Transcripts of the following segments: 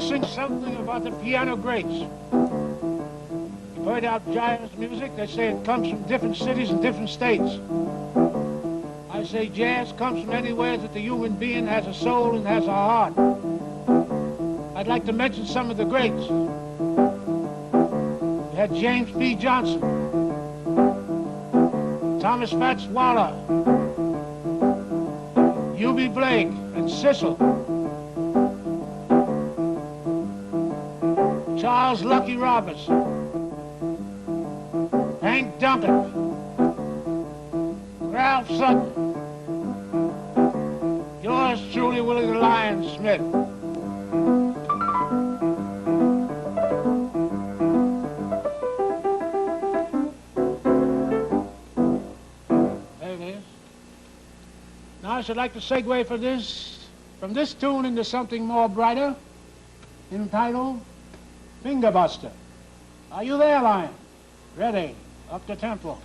sing something about the piano greats. You've heard our jazz music. They say it comes from different cities and different states. I say jazz comes from anywhere that the human being has a soul and has a heart. I'd like to mention some of the greats. We had James B. Johnson, Thomas Fats Waller, U.B. Blake, and Cecil. Charles Lucky Roberts, Hank Duncan, Ralph Sutton, yours truly, Willie the Lion Smith. There it is. Now I should like to segue from this tune into something more brighter, entitled Finger Buster. Are you there, Lion? Ready, up the tempo.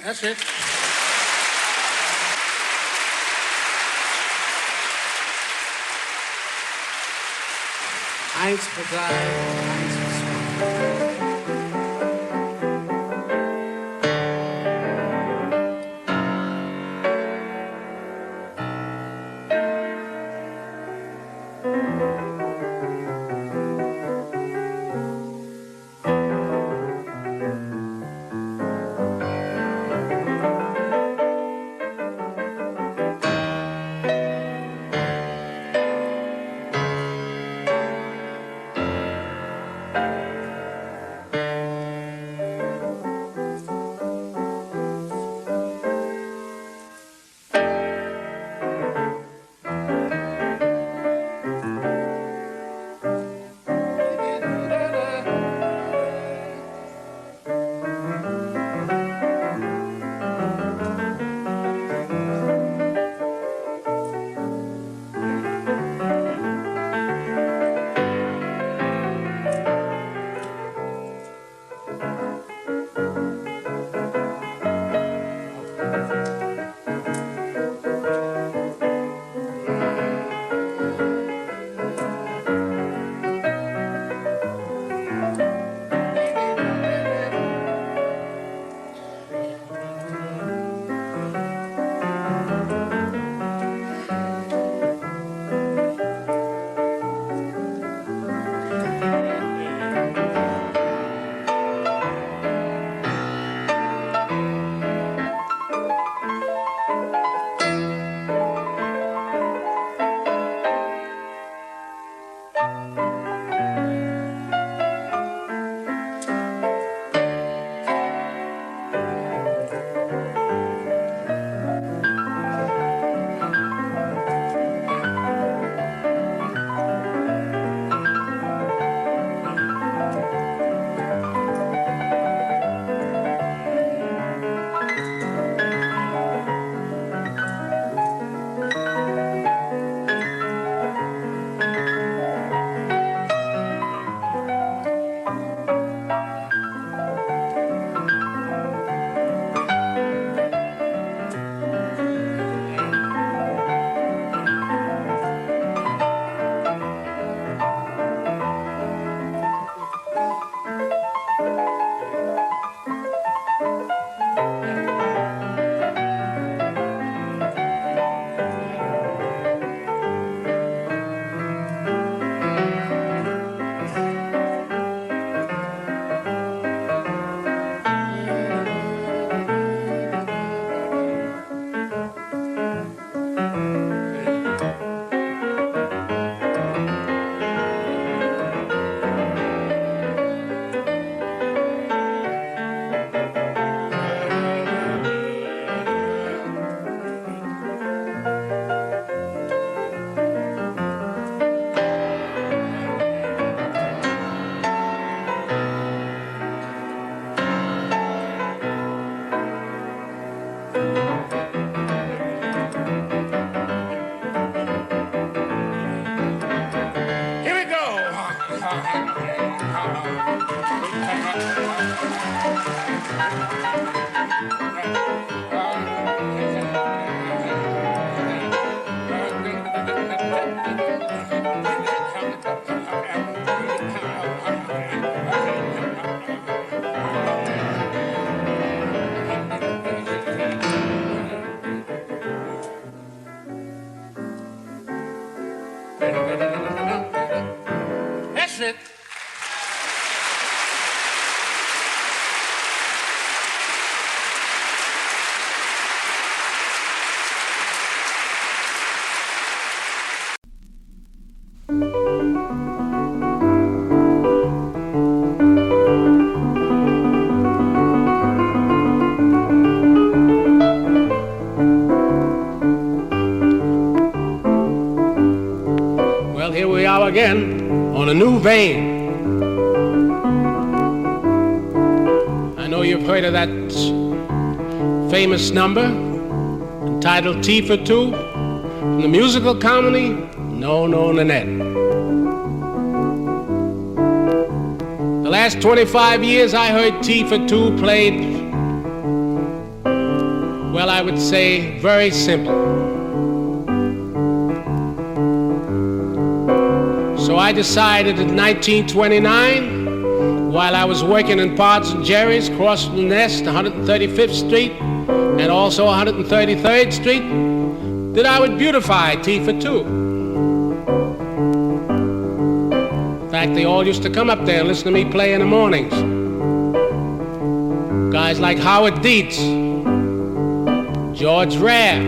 That's it. Eins für drei, eins für zwei. That's it. Well, here we are again on a new vein. I know you've heard of that famous number entitled Tea for Two from the musical comedy No No Nanette. The last 25 years I heard Tea for Two played Well, I would say very simple. So I decided in 1929, while I was working in Pods and Jerry's, crossing the Nest, 135th Street, and also 133rd Street, that I would beautify Tea for Two. In fact, they all used to come up there and listen to me play in the mornings. Guys like Howard Dietz, George Raff,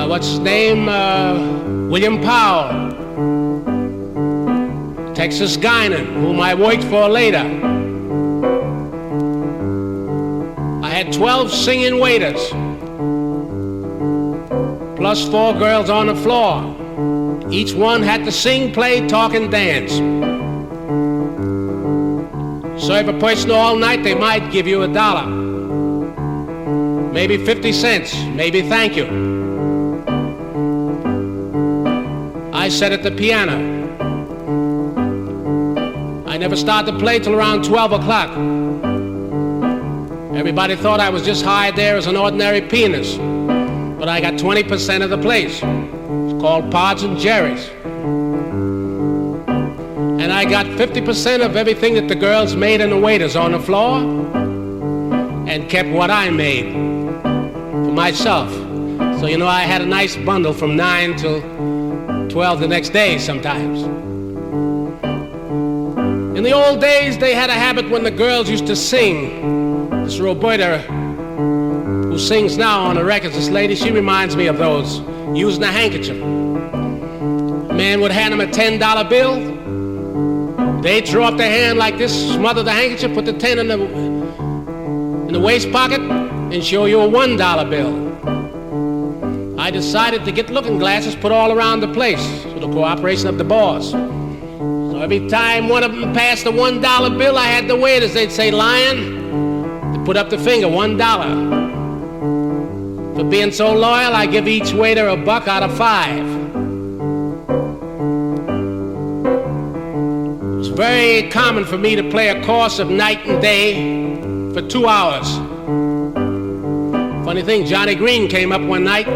what's his name? William Powell, Texas Guinan, whom I worked for later. I had 12 singing waiters, plus 4 girls on the floor. Each one had to sing, play, talk, and dance. Serve a person all night, they might give you $1. Maybe 50 cents, maybe thank you. I sat at the piano. I never started to play till around 12 o'clock. Everybody thought I was just hired there as an ordinary pianist, but I got 20% of the place. It's called Pods and Jerry's. And I got 50% of everything that the girls made and the waiters on the floor, and kept what I made for myself. So, you know, I had a nice bundle from 9 till 12 the next day sometimes. In the old days, they had a habit when the girls used to sing. This Roberta, who sings now on the records, this lady, she reminds me of those, using a handkerchief. A man would hand them a $10 bill. They'd throw up their hand like this, smother the handkerchief, put the 10 in the waist pocket, and show you a $1 bill. I decided to get looking glasses put all around the place with the cooperation of the boss. So every time one of them passed the $1 bill, I had the waiters, they'd say, "Lion," they put up the finger, $1. For being so loyal, I give each waiter $1 out of 5. It was very common for me to play a course of night and day for 2 hours. Funny thing, Johnny Green came up one night.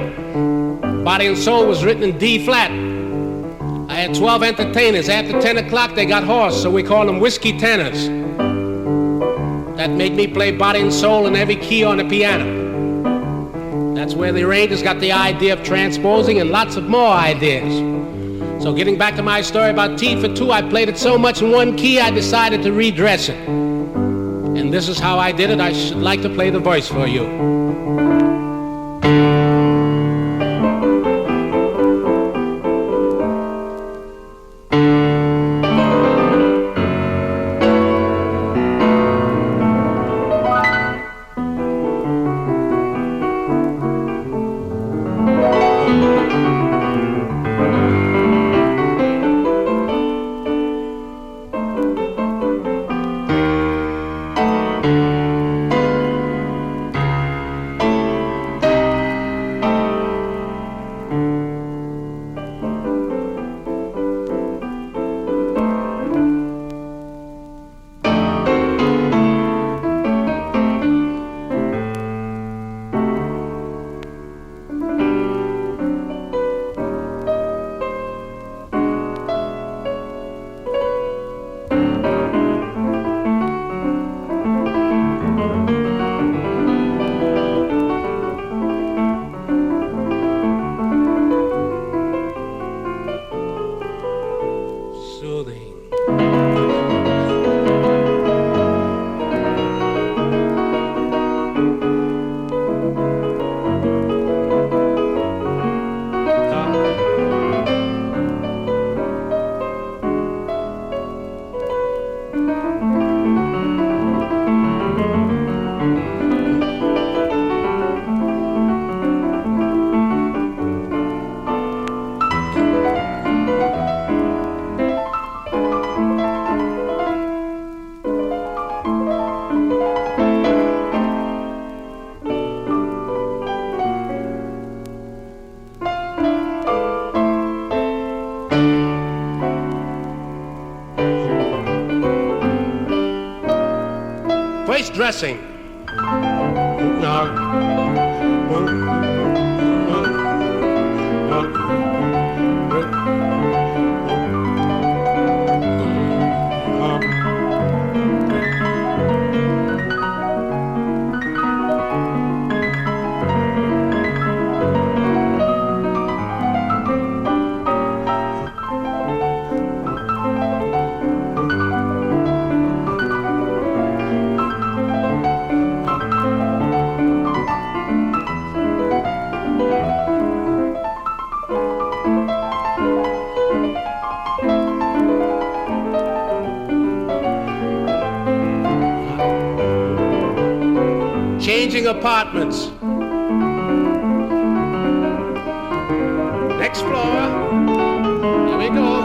Body and Soul was written in D flat. I had 12 entertainers. After 10 o'clock, they got hoarse, so we called them whiskey tenors. That made me play Body and Soul in every key on the piano. That's where the arrangers got the idea of transposing and lots of more ideas. So getting back to my story about Tea for Two, I played it so much in one key, I decided to redress it. And this is how I did it. I should like to play the voice for you. First dressing. Changing apartments. Next floor. Here we go.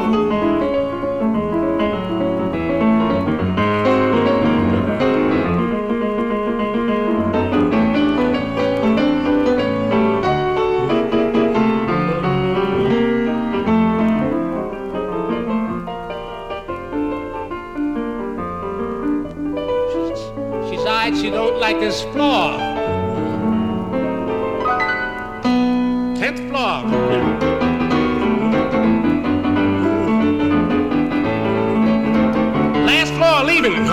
She don't like this floor. 10th floor. Last floor, leaving.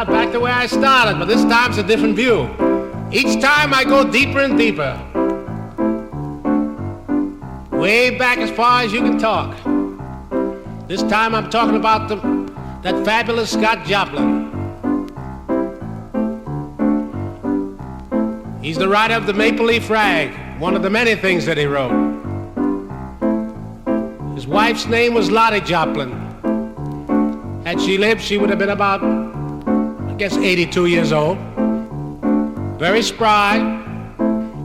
Back to where I started, but this time's a different view. Each time I go deeper and deeper. Way back as far as you can talk. This time I'm talking about that fabulous Scott Joplin. He's the writer of the Maple Leaf Rag, one of the many things that he wrote. His wife's name was Lottie Joplin. Had she lived, she would have been about, I guess, 82 years old. Very spry.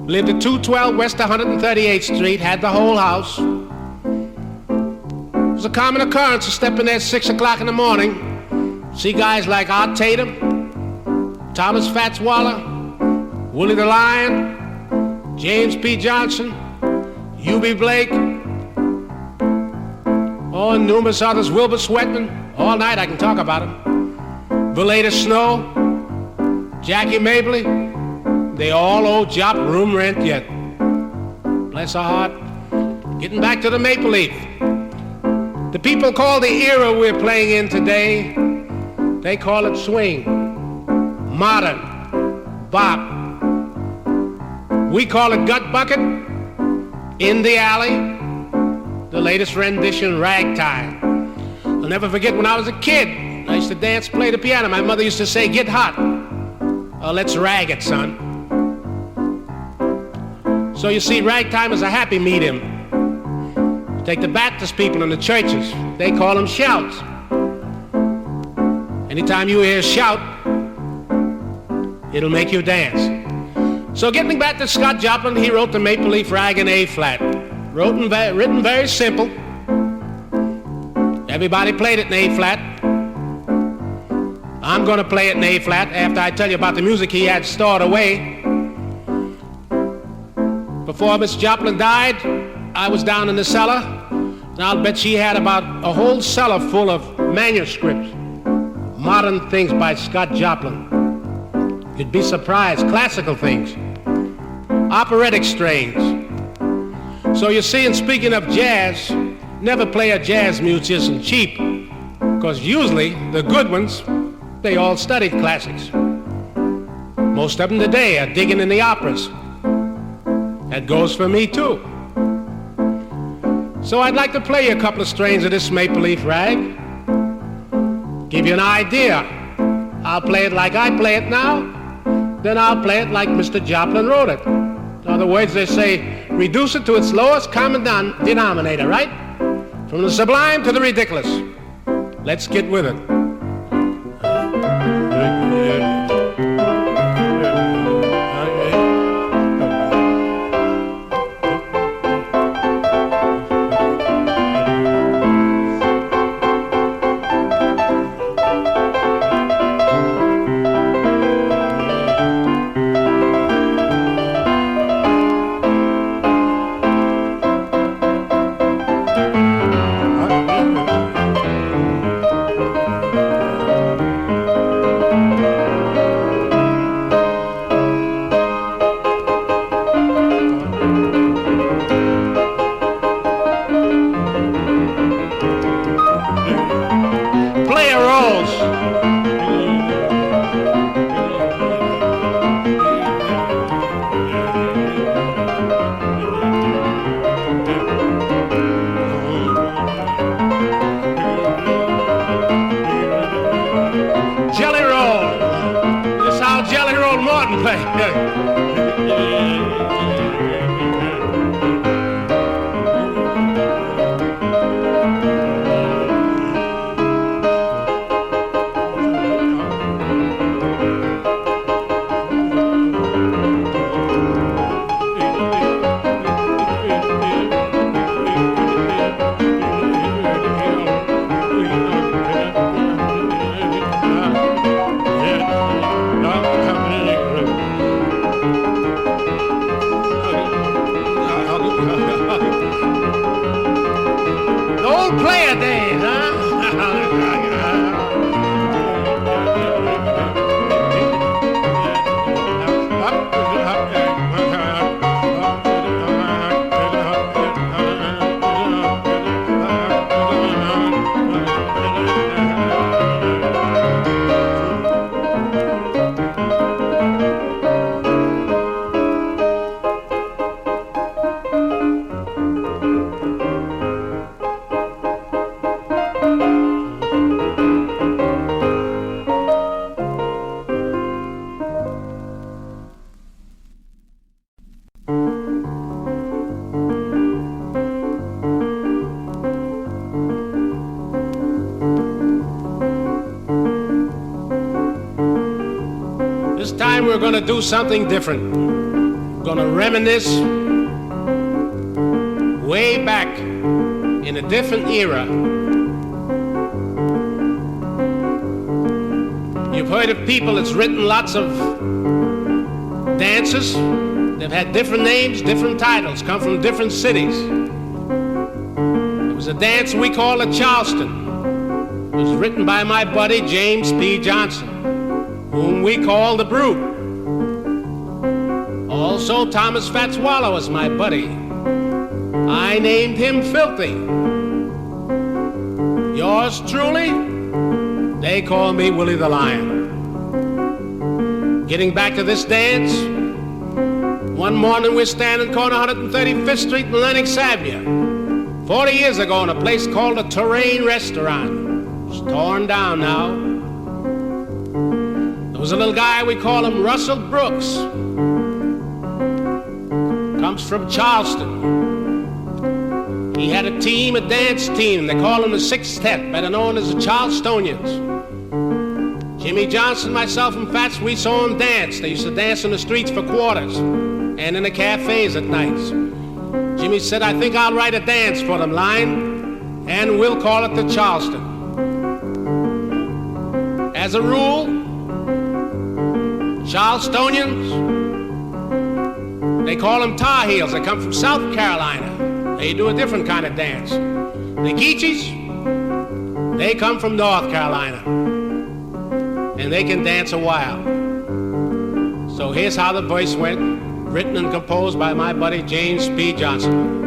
Lived at 212 West 138th Street, had the whole house. It was a common occurrence to step in there at 6 o'clock in the morning, see guys like Art Tatum, Thomas Fats Waller, Willie the Lion, James P. Johnson, U.B. Blake, and numerous others, Wilbur Sweatman. All night I can talk about them. Valeta Snow, Jackie Mabley, they all owe Jop room rent yet. Bless her heart. Getting back to the Maple Leaf. The people call the era we're playing in today, they call it swing, modern, bop. We call it gut bucket, in the alley, the latest rendition, ragtime. I'll never forget when I was a kid, I used to dance, play the piano. My mother used to say, get hot. Oh, let's rag it, son. So you see, ragtime is a happy medium. Take the Baptist people in the churches, they call them shouts. Anytime you hear shout, it'll make you dance. So getting back to Scott Joplin, he wrote the Maple Leaf Rag in A-flat. Written very simple. Everybody played it in A-flat. I'm gonna play it in A-flat after I tell you about the music he had stored away. Before Miss Joplin died, I was down in the cellar, and I'll bet she had about a whole cellar full of manuscripts, modern things by Scott Joplin. You'd be surprised, classical things, operatic strains. So you see, in speaking of jazz, never play a jazz musician cheap, because usually the good ones, they all studied classics. Most of them today are digging in the operas. That goes for me too. So I'd like to play you a couple of strains of this Maple Leaf Rag. Give you an idea. I'll play it like I play it now, then I'll play it like Mr. Joplin wrote it. In other words, they say, reduce it to its lowest common denominator, right? From the sublime to the ridiculous. Let's get with it. We're gonna do something different. We're gonna reminisce way back in a different era. You've heard of people that's written lots of dances. They've had different names, different titles, come from different cities. It was a dance we call a Charleston. It was written by my buddy James P. Johnson, whom we call the Brute. Also, Thomas Fats Waller was my buddy. I named him Filthy. Yours truly, they call me Willie the Lion. Getting back to this dance, one morning we're standing corner 135th Street and Lenox Avenue. 40 years ago in a place called the Terrain Restaurant. It's torn down now. There was a little guy, we call him Russell Brooks. Comes from Charleston. He had a team, a dance team. They call him the Sextet, better known as the Charlestonians. Jimmy Johnson, myself, and Fats, we saw them dance. They used to dance in the streets for quarters and in the cafes at nights. Jimmy said, I think I'll write a dance for them, line, and we'll call it the Charleston. As a rule, Charlestonians, they call them Tar Heels. They come from South Carolina. They do a different kind of dance. The Geechees, they come from North Carolina. And they can dance a while. So here's how the voice went, written and composed by my buddy James P. Johnson.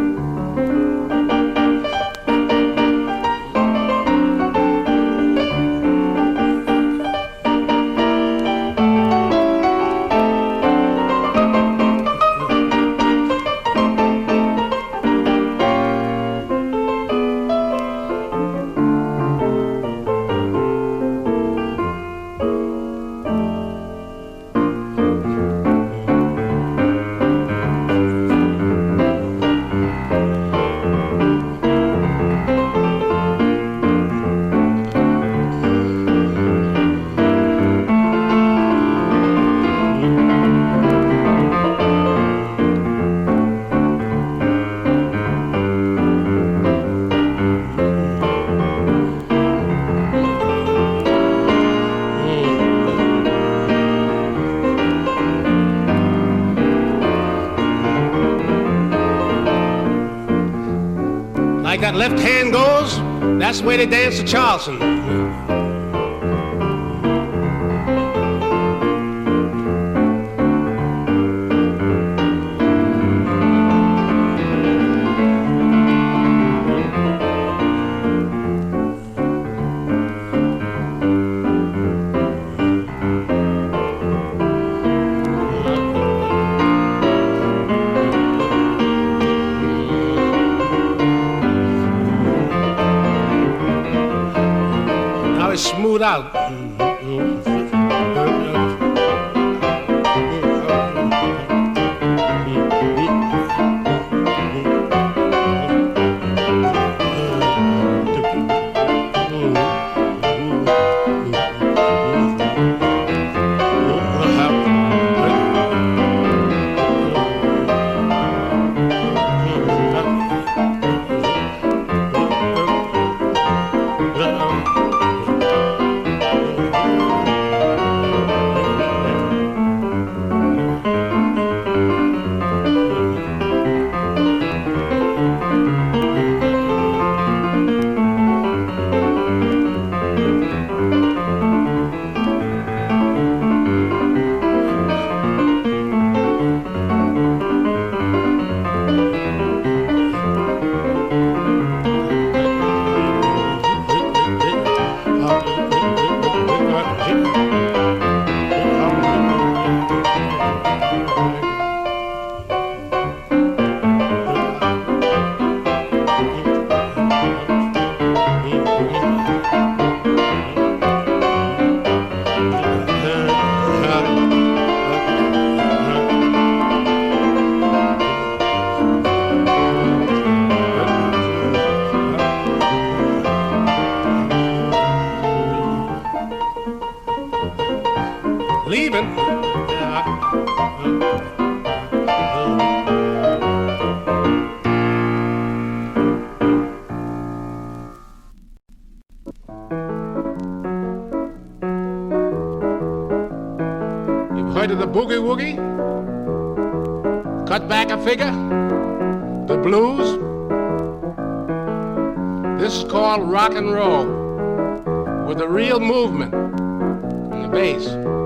left hand goes, that's where they dance the Charleston. Smooth out. Leaving. You've heard of the boogie woogie? Cut back a figure? The blues? This is called rock and roll with a real movement in the bass.